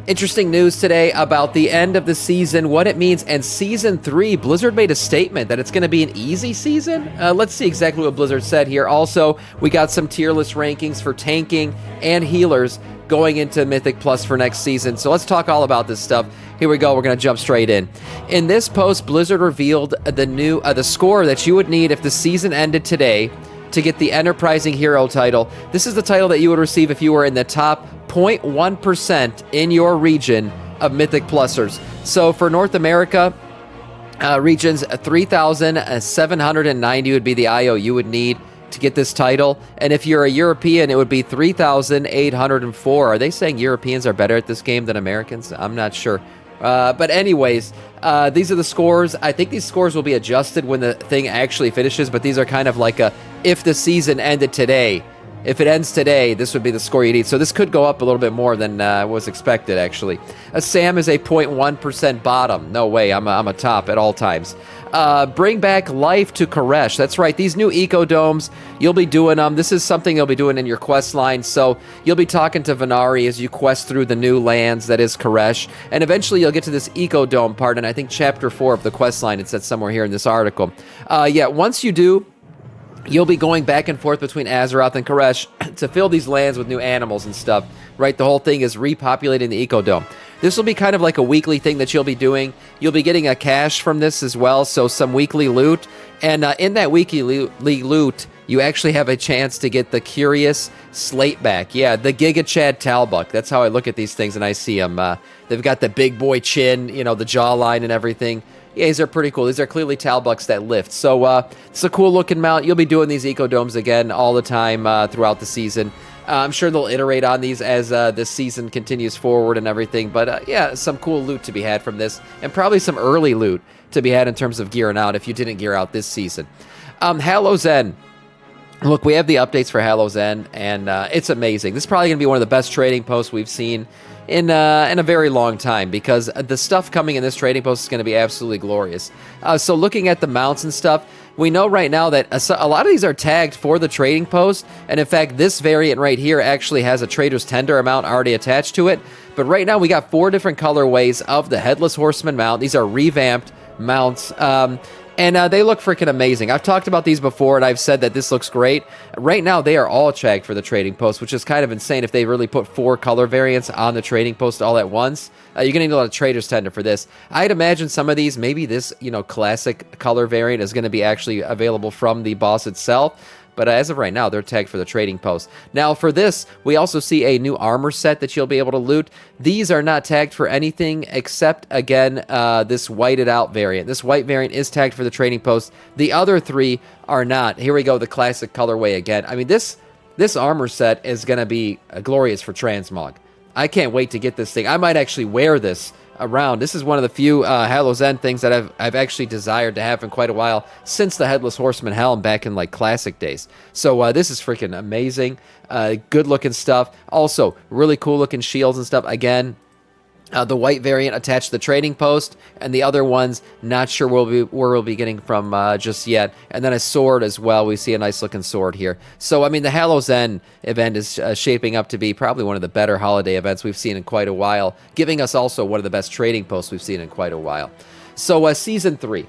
Interesting news today about the end of the season, what it means, and Season 3. Blizzard made a statement that it's going to be an easy season. Let's see exactly what Blizzard said here. Also, we got some tier list rankings for tanking and healers going into Mythic Plus for next season. So let's talk all about this stuff. Here we go. We're going to jump straight in. In this post, Blizzard revealed the score that you would need if the season ended today to get the Enterprising Hero title. This is the title that you would receive if you were in the top 0.1% in your region of Mythic Plusers. So for North America, regions 3,790 would be the IO you would need to get this title. And if you're a European, it would be 3,804. Are they saying Europeans are better at this game than Americans? I'm not sure. But anyways, these are the scores. I think these scores will be adjusted when the thing actually finishes, but these are kind of like if the season ended today. If it ends today, this would be the score you need. So this could go up a little bit more than was expected, actually. A Sam is a 0.1% bottom. No way, I'm a top at all times. Bring back life to Koresh. That's right, these new eco-domes, you'll be doing them. This is something you'll be doing in your quest line. So you'll be talking to Venari as you quest through the new lands that is Koresh. And eventually you'll get to this eco-dome part, and I think Chapter 4 of the quest line, it said somewhere here in this article. Yeah, once you do, you'll be going back and forth between Azeroth and Koresh to fill these lands with new animals and stuff, right? The whole thing is repopulating the Ecodome. This will be kind of like a weekly thing that you'll be doing. You'll be getting a cache from this as well, so some weekly loot. And in that weekly loot, you actually have a chance to get the Curious Slate back. Yeah, the Giga Chad Talbuck. That's how I look at these things and I see them. They've got the big boy chin, you know, the jawline and everything. Yeah, these are pretty cool. These are clearly Talbucks that lift. So it's a cool looking mount. You'll be doing these Ecodomes again all the time throughout the season. I'm sure they'll iterate on these as this season continues forward and everything. But yeah, some cool loot to be had from this. And probably some early loot to be had in terms of gearing out if you didn't gear out this season. Hallow's End. Look, we have the updates for Hallow's End, and it's amazing. This is probably going to be one of the best trading posts we've seen in a very long time, because the stuff coming in this trading post is going to be absolutely glorious. So looking at the mounts and stuff, we know right now that a lot of these are tagged for the trading post, and in fact, this variant right here actually has a Trader's Tender amount already attached to it. But right now, we got 4 different colorways of the Headless Horseman mount. These are revamped mounts. And they look freaking amazing. I've talked about these before, and I've said that this looks great. Right now, they are all tagged for the trading post, which is kind of insane if they really put 4 color variants on the trading post all at once. You're going to need a lot of Trader's Tender for this. I'd imagine some of these, maybe this, classic color variant is going to be actually available from the boss itself. But as of right now, they're tagged for the trading post. Now, for this, we also see a new armor set that you'll be able to loot. These are not tagged for anything except, again, this whited out variant. This white variant is tagged for the trading post. The other 3 are not. Here we go, the classic colorway again. I mean, this armor set is going to be glorious for Transmog. I can't wait to get this thing. I might actually wear this around. This is one of the few Hallow's End things that I've actually desired to have in quite a while, since the Headless Horseman helm back in like classic days. So this is freaking amazing. Good looking stuff. Also, really cool looking shields and stuff. Again, the white variant attached to the trading post, and the other ones, not sure where we'll be getting from just yet. And then a sword as well. We see a nice looking sword here. So, I mean, the Hallow's End event is shaping up to be probably one of the better holiday events we've seen in quite a while, giving us also one of the best trading posts we've seen in quite a while. So, Season 3.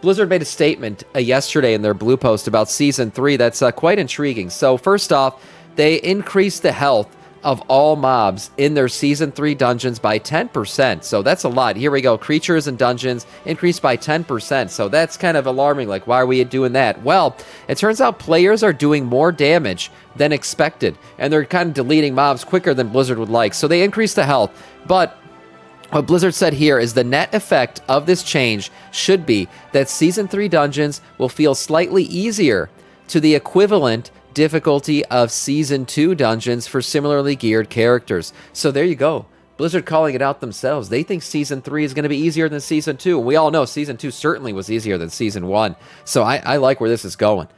Blizzard made a statement yesterday in their blue post about Season 3 that's quite intriguing. So, first off, they increased the health of all mobs in their Season 3 dungeons by 10%. So that's a lot. Here we go. Creatures and dungeons increased by 10%. So that's kind of alarming. Like, why are we doing that? Well, it turns out players are doing more damage than expected, and they're kind of deleting mobs quicker than Blizzard would like. So they increased the health. But what Blizzard said here is the net effect of this change should be that Season 3 dungeons will feel slightly easier to the equivalent difficulty of Season 2 dungeons for similarly geared characters. So there you go. Blizzard calling it out themselves. They think Season 3 is going to be easier than Season 2. We all know Season 2 certainly was easier than Season 1. So I like where this is going.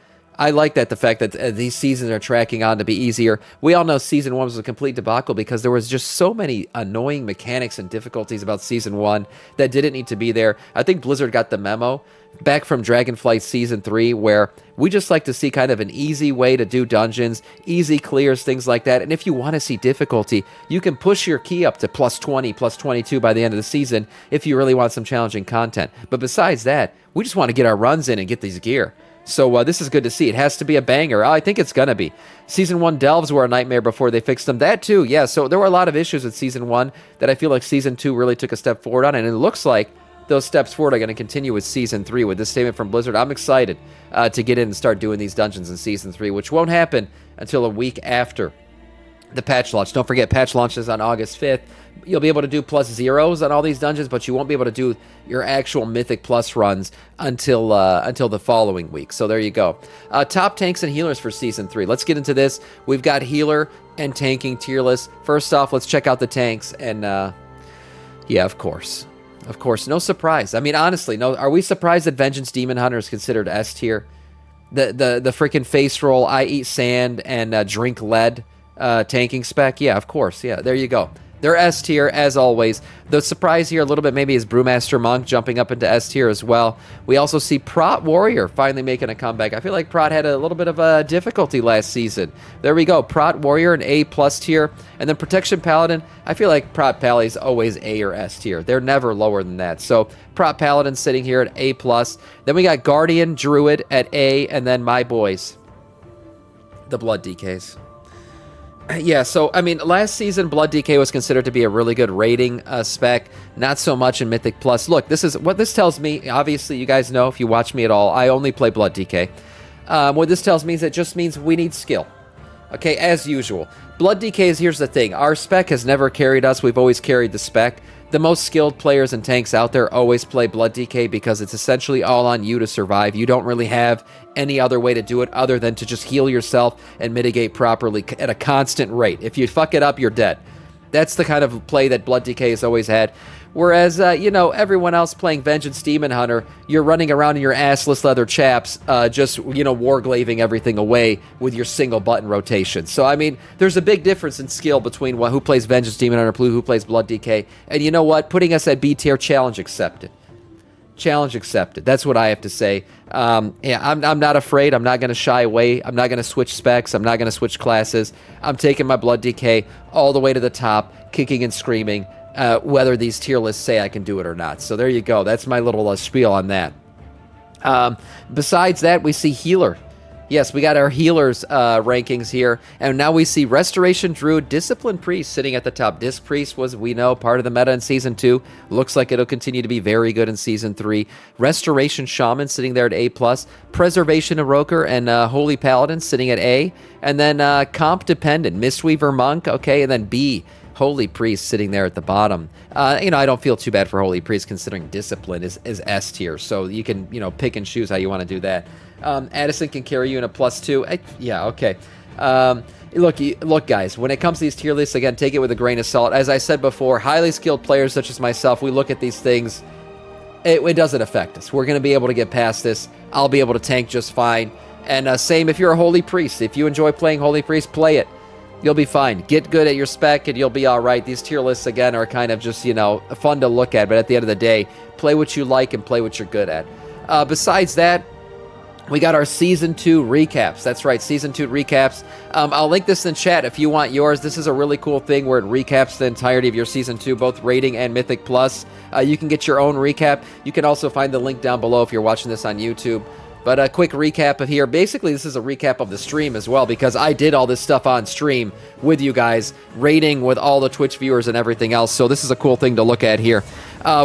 I like that, the fact that these seasons are tracking on to be easier. We all know Season 1 was a complete debacle because there was just so many annoying mechanics and difficulties about Season 1 that didn't need to be there. I think Blizzard got the memo back from Dragonflight Season 3, where we just like to see kind of an easy way to do dungeons, easy clears, things like that. And if you want to see difficulty, you can push your key up to plus 20, plus 22 by the end of the season if you really want some challenging content. But besides that, we just want to get our runs in and get these gear. So this is good to see. It has to be a banger. I think it's going to be. Season 1 delves were a nightmare before they fixed them. That too, yeah. So there were a lot of issues with Season 1 that I feel like Season 2 really took a step forward on. And it looks like those steps forward are going to continue with Season 3. With this statement from Blizzard, I'm excited to get in and start doing these dungeons in Season 3, which won't happen until a week after the patch launch. Don't forget, patch launches on August 5th. You'll be able to do plus zeros on all these dungeons, but you won't be able to do your actual Mythic Plus runs until the following week. So there you go. Top tanks and healers for Season 3. Let's get into this. We've got healer and tanking tier list. First off, let's check out the tanks. And yeah, of course. Of course, no surprise. I mean, honestly, no. Are we surprised that Vengeance Demon Hunter is considered S tier? The freaking face roll, I eat sand, and drink lead tanking spec? Yeah, of course. Yeah, there you go. They're S tier, as always. The surprise here a little bit maybe is Brewmaster Monk jumping up into S tier as well. We also see Prot Warrior finally making a comeback. I feel like Prot had a little bit of a difficulty last season. There we go. Prot Warrior in A+ tier. And then Protection Paladin, I feel like Prot Pally is always A or S tier. They're never lower than that. So Prot Paladin sitting here at A+. Then we got Guardian Druid at A, and then my boys, the Blood DKs. Yeah, so, I mean, last season, Blood DK was considered to be a really good rating spec, not so much in Mythic Plus. Look, this is what this tells me. Obviously, you guys know, if you watch me at all, I only play Blood DK. What this tells me is it just means we need skill. Okay, as usual. Blood DKs, here's the thing. Our spec has never carried us. We've always carried the spec. The most skilled players and tanks out there always play Blood DK because it's essentially all on you to survive. You don't really have any other way to do it other than to just heal yourself and mitigate properly at a constant rate. If you fuck it up, you're dead. That's the kind of play that Blood DK has always had. Whereas, you know, everyone else playing Vengeance Demon Hunter, you're running around in your assless leather chaps, just, you know, warglaving everything away with your single button rotation. So, I mean, there's a big difference in skill between who plays Vengeance Demon Hunter, who plays Blood DK. And you know what? Putting us at B tier, challenge accepted. Challenge accepted. That's what I have to say. Yeah, I'm not afraid. I'm not going to shy away. I'm not going to switch specs. I'm not going to switch classes. I'm taking my Blood DK all the way to the top, kicking and screaming. Whether these tier lists say I can do it or not. So there you go. That's my little spiel on that. Besides that, we see healer. Yes, we got our healers rankings here. And now we see Restoration Druid, Discipline Priest sitting at the top. Disc Priest was, we know, part of the meta in Season 2. Looks like it'll continue to be very good in Season 3. Restoration Shaman sitting there at A+. Preservation Eroker and Holy Paladin sitting at A. And then Comp Dependent, Mistweaver Monk, okay, and then B. Holy Priest sitting there at the bottom. You know, I don't feel too bad for Holy Priest considering Discipline is S tier. So you can, you know, pick and choose how you want to do that. Addison can carry you in a +2. Yeah, okay. Look, guys, when it comes to these tier lists, again, take it with a grain of salt. As I said before, highly skilled players such as myself, we look at these things, it doesn't affect us. We're going to be able to get past this. I'll be able to tank just fine. And same if you're a Holy Priest. If you enjoy playing Holy Priest, play it. You'll be fine. Get good at your spec and you'll be all right. These tier lists, again, are kind of just, you know, fun to look at. But at the end of the day, play what you like and play what you're good at. Besides that, we got our Season 2 recaps. That's right, Season 2 recaps. I'll link this in chat if you want yours. This is a really cool thing where it recaps the entirety of your Season 2, both rating and Mythic Plus. You can get your own recap. You can also find the link down below if you're watching this on YouTube. But a quick recap of here. Basically, this is a recap of the stream as well, because I did all this stuff on stream with you guys, rating with all the Twitch viewers and everything else. So this is a cool thing to look at here.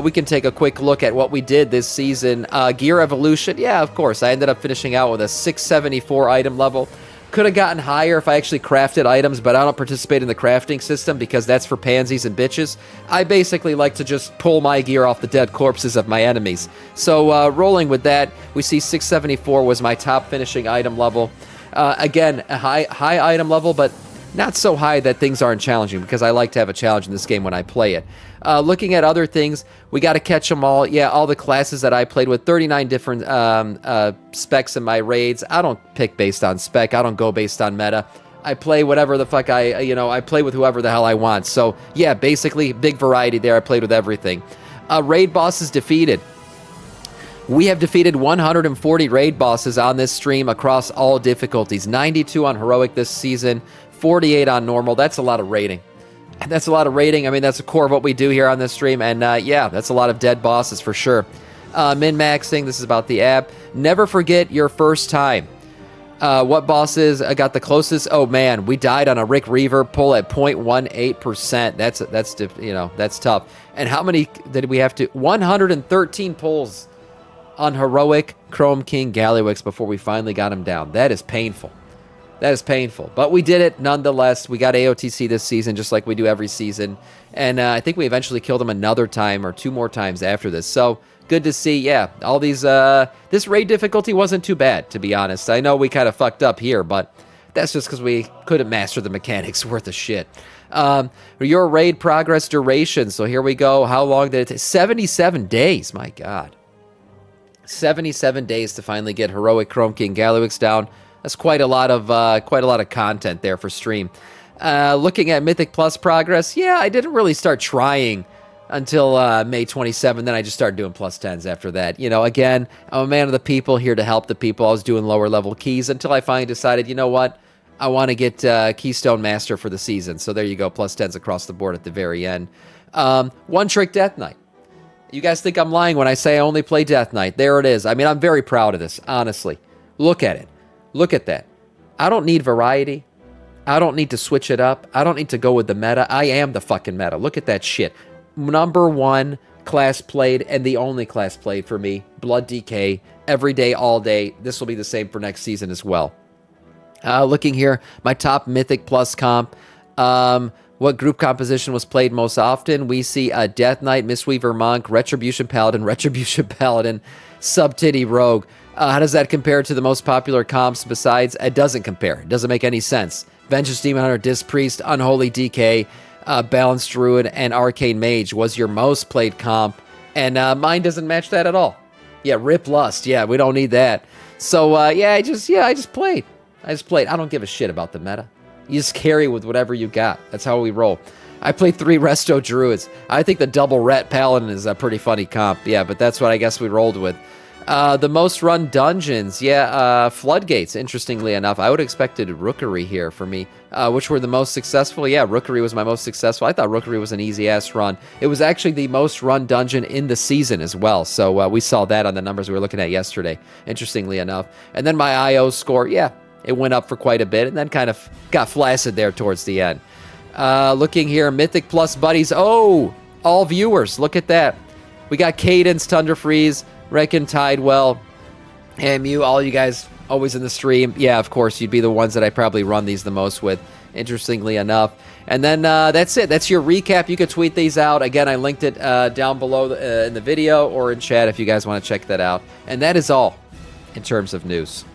We can take a quick look at what we did this season. Gear Evolution, yeah, of course. I ended up finishing out with a 674 item level. Could have gotten higher if I actually crafted items, but I don't participate in the crafting system because that's for pansies and bitches. I basically like to just pull my gear off the dead corpses of my enemies. So rolling with that, we see 674 was my top finishing item level. Again, a high item level, but not so high that things aren't challenging, because I like to have a challenge in this game when I play it. Looking at other things, we got to catch them all. Yeah, all the classes that I played with, 39 different specs in my raids. I don't pick based on spec. I don't go based on meta. I play whatever the fuck I play with whoever the hell I want. So yeah, basically big variety there. I played with everything. Raid bosses defeated. We have defeated 140 raid bosses on this stream across all difficulties. 92 on heroic this season, 48 on normal. That's a lot of raiding. That's a lot of raiding. I mean, that's the core of what we do here on this stream. And yeah, that's a lot of dead bosses for sure. Min-maxing, this is about the app. Never forget your first time. What bosses got the closest? Oh man, we died on a Rick Reaver pull at 0.18%. That's tough. And how many did we have to? 113 pulls on heroic Chrome King Gallywix before we finally got him down. That is painful. That is painful. But we did it nonetheless. We got AOTC this season, just like we do every season. And I think we eventually killed him another time or 2 more times after this. So good to see. Yeah, all these, this raid difficulty wasn't too bad, to be honest. I know we kind of fucked up here, but that's just because we couldn't master the mechanics worth of shit. Your raid progress duration. So here we go. How long did it take? 77 days. My God. 77 days to finally get heroic Chrome King Gallywix down. That's quite a lot of content there for stream. Looking at Mythic Plus progress, yeah, I didn't really start trying until May 27. Then I just started doing plus 10s after that. You know, again, I'm a man of the people, here to help the people. I was doing lower level keys until I finally decided, you know what, I want to get Keystone Master for the season. So there you go, plus 10s across the board at the very end. One Trick Death Knight. You guys think I'm lying when I say I only play Death Knight. There it is. I mean, I'm very proud of this, honestly. Look at it. Look at that. I don't need variety. I don't need to switch it up. I don't need to go with the meta. I am the fucking meta. Look at that shit. Number 1 class played and the only class played for me. Blood DK. Every day, all day. This will be the same for next season as well. Looking here, my top Mythic Plus comp. What group composition was played most often? We see Death Knight, Mistweaver Monk, Retribution Paladin, Sub-Titty Rogue. How does that compare to the most popular comps besides? It doesn't compare. It doesn't make any sense. Vengeance Demon Hunter, Disc Priest, Unholy DK, Balanced Druid, and Arcane Mage was your most played comp. And mine doesn't match that at all. Yeah, Rip Lust. Yeah, we don't need that. So, I just played. I don't give a shit about the meta. You just carry with whatever you got. That's how we roll. I played 3 Resto Druids. I think the double Ret Paladin is a pretty funny comp. Yeah, but that's what I guess we rolled with. The most run dungeons. Yeah, Floodgates, interestingly enough. I would have expected Rookery here for me. Which were the most successful? Yeah, Rookery was my most successful. I thought Rookery was an easy-ass run. It was actually the most run dungeon in the season as well. So we saw that on the numbers we were looking at yesterday, interestingly enough. And then my IO score, yeah, it went up for quite a bit and then kind of got flaccid there towards the end. Looking here, Mythic Plus buddies. Oh, all viewers. Look at that. We got Cadence, Thunderfreeze, Reckon, Tidewell, Amu, all you guys always in the stream. Yeah, of course, you'd be the ones that I probably run these the most with, interestingly enough. And then that's it. That's your recap. You could tweet these out. Again, I linked it down below in the video or in chat if you guys want to check that out. And that is all in terms of news.